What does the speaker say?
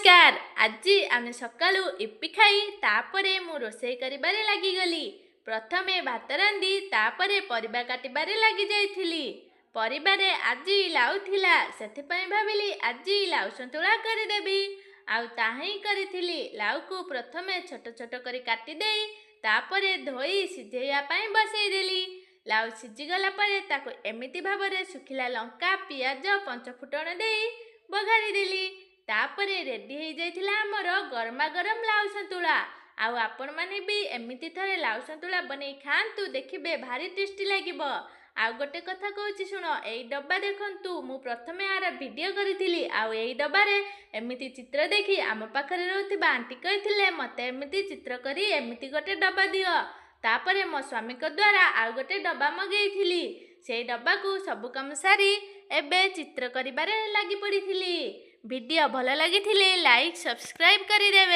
नमस्कार। आज आम सकाळू इप्पी खाई तापरे मु रोषेई करिबारे लागिगली। प्रथमे भात रांधि तापरे परिबा काटिबारे लागि जाइथिली। परिबारे आज लाउ थिला सेथिपई भाबिली आज लाउ सन्तुला करिदेबी। आउ ताही करिथिली। लाउ को प्रथमे छोट छोट करी काटि देई तापरे धोई सिझेया पई बसई देली। लाउ सिझिगला परे ताको एमिति भाबरे सुखिला लंका पियाज पंचफुटण देई बघारी देली। तापरे रेडी हो जाइथिला हमर गरमा गरम लाउ सन्तुला। आउ आपण माने भी एमिति थरे लाउ सन्तुला बनै खांतु देखिबे भारी टेस्टी लागिबो। आउ गोटे कथा कहूची सुनो, एई डब्बा देखंतु मु प्रथमे आर वीडियो करिथिली। आउ एई डब्बारे एमिति चित्र देखि आम पाखरे रहउथिबा आंटी कहिथिले मते एमिति चित्र करी एमिति गोटे डब्बा दियो। तापरे मो स्वामी को द्वारा आउ गोटे डब्बा मगेइथिली। सेई डब्बा को सब काम सारी एबे चित्र करिबारे लागि पड़िथिली। वीडियो भल लागिथिले लाइक सब्सक्राइब करिदेबे।